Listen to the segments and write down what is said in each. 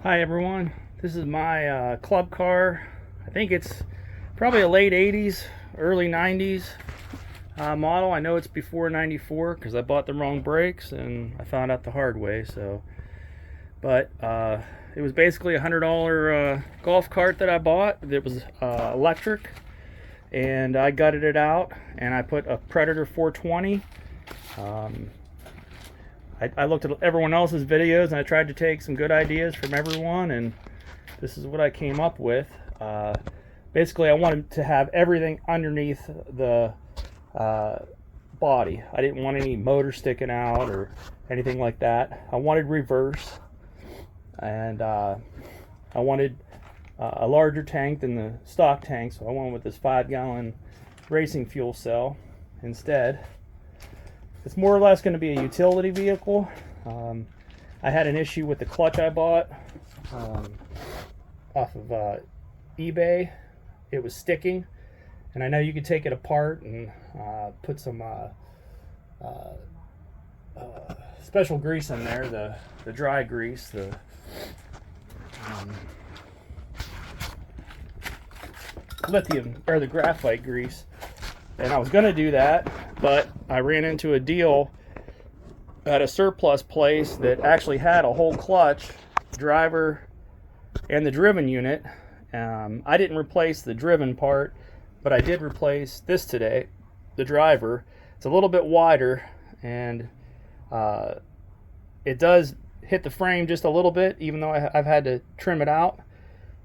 Hi everyone, this is my club car. I think it's probably a late 80s, early 90s model. I know it's before 94 because I bought the wrong brakes and I found out the hard way. But it was basically a $100 golf cart that I bought. It was electric, and I gutted it out and I put a Predator 420. I looked at everyone else's videos and I tried to take some good ideas from everyone, and this is what I came up with. Basically, I wanted to have everything underneath the body. I didn't want any motor sticking out or anything like that. I wanted reverse, and I wanted a larger tank than the stock tank, so I went with this 5-gallon racing fuel cell instead. It's more or less going to be a utility vehicle. I had an issue with the clutch I bought off of eBay. It was sticking, and I know you could take it apart and put some special grease in there, the dry grease, the lithium or the graphite grease. And I was going to do that, but I ran into a deal at a surplus place that actually had a whole clutch, driver, and the driven unit. I didn't replace the driven part, but I did replace this today, the driver. It's a little bit wider, and it does hit the frame just a little bit, even though I've had to trim it out.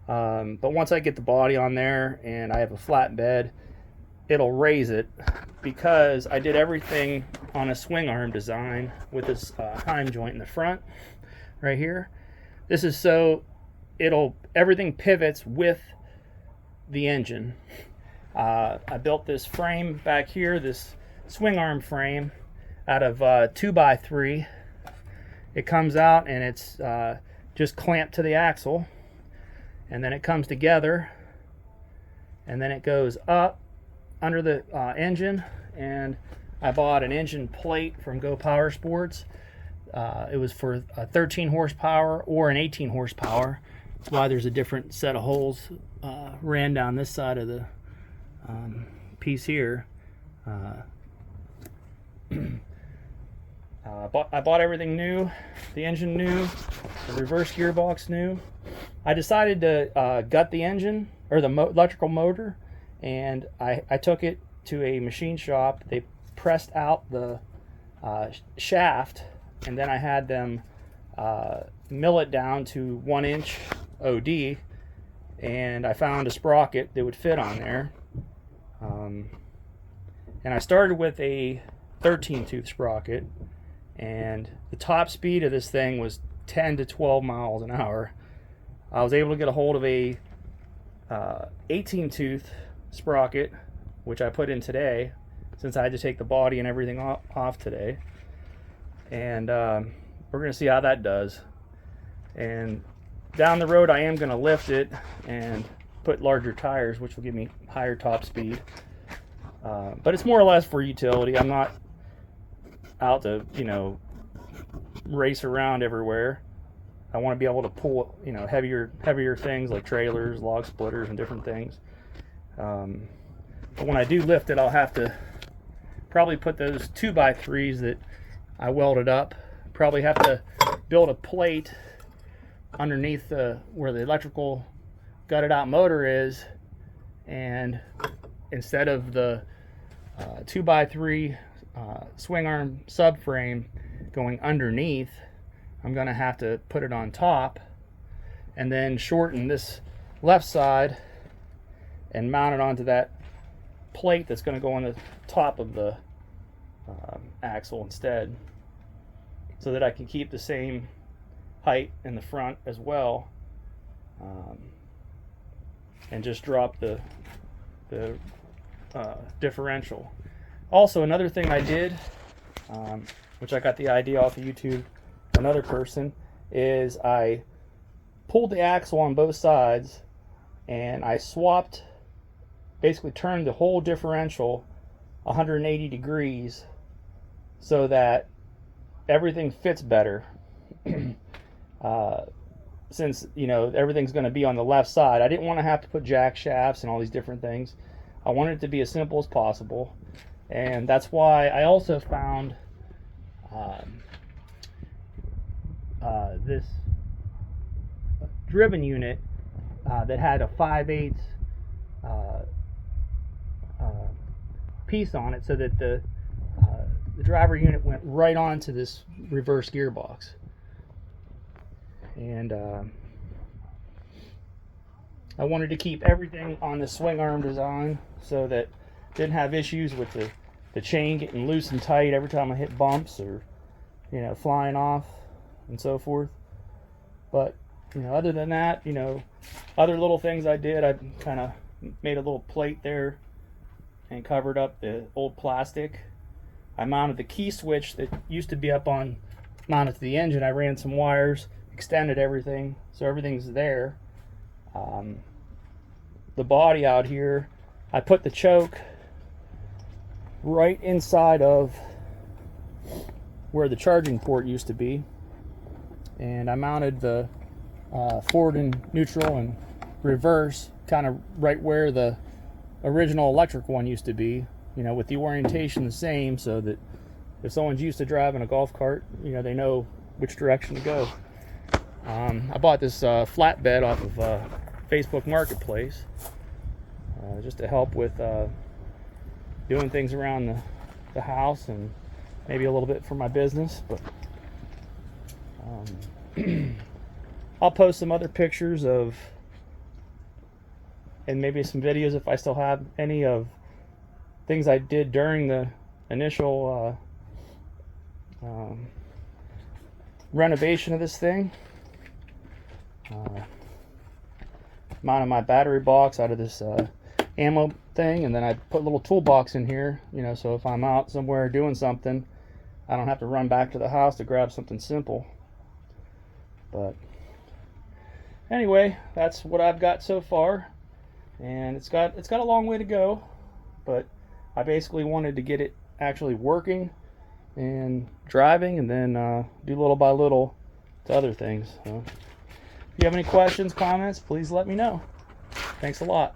But once I get the body on there and I have a flat bed, it'll raise it, because I did everything on a swing arm design with this Heim joint in the front right here. This is so everything pivots with the engine. I built this frame back here, this swing arm frame, out of 2x3. It comes out and it's just clamped to the axle, and then it comes together, and then it goes up under the engine. And I bought an engine plate from Go Power Sports. It was for a 13 horsepower or an 18 horsepower. That's why there's a different set of holes ran down this side of the piece here. I bought everything new, the engine new, the reverse gearbox new. I decided to gut the engine, or the electrical motor, and I took it to a machine shop. They pressed out the shaft, and then I had them mill it down to 1-inch OD, and I found a sprocket that would fit on there. And I started with a 13-tooth sprocket, and the top speed of this thing was 10 to 12 miles an hour. I was able to get a hold of a 18-tooth sprocket, which I put in today, since I had to take the body and everything off today. And we're going to see how that does. And down the road, I am going to lift it and put larger tires, which will give me higher top speed. But it's more or less for utility. I'm not out to, race around everywhere. I want to be able to pull, heavier things like trailers, log splitters, and different things. But when I do lift it, I'll have to probably put those 2x3s that I welded up. Probably have to build a plate underneath where the electrical gutted out motor is, and instead of the 2x3 swing arm subframe going underneath, I'm going to have to put it on top, and then shorten this left side and mount it onto that plate that's going to go on the top of the axle instead, so that I can keep the same height in the front as well, and just drop the differential. Also, another thing I did, which I got the idea off of YouTube, another person, is I pulled the axle on both sides and I basically turned the whole differential 180 degrees so that everything fits better. since, you know, everything's going to be on the left side, I didn't want to have to put jack shafts and all these different things. I wanted it to be as simple as possible, and that's why I also found this driven unit that had a 5/8 piece on it, so that the driver unit went right onto this reverse gearbox. And I wanted to keep everything on the swing arm design so that didn't have issues with the chain getting loose and tight every time I hit bumps, or, you know, flying off and so forth. But, you know, other than that, you know, other little things I did, I kind of made a little plate there and covered up the old plastic. I mounted the key switch that used to be up on, mounted to the engine. I ran some wires, extended everything, so everything's there. The body out here, I put the choke right inside of where the charging port used to be, and I mounted the forward and neutral and reverse kind of right where the original electric one used to be, you know, with the orientation the same, so that if someone's used to driving a golf cart, you know, they know which direction to go. I bought this flatbed off of Facebook Marketplace just to help with doing things around the house, and maybe a little bit for my business. But I'll post some other pictures of, and maybe some videos if I still have any, of things I did during the initial renovation of this thing. Mounted my battery box out of this ammo thing, and then I put a little toolbox in here, you know, so if I'm out somewhere doing something, I don't have to run back to the house to grab something simple. But anyway, that's what I've got so far, and it's got a long way to go, but I basically wanted to get it actually working and driving, and then do little by little to other things. So if you have any questions, comments, please let me know. Thanks a lot.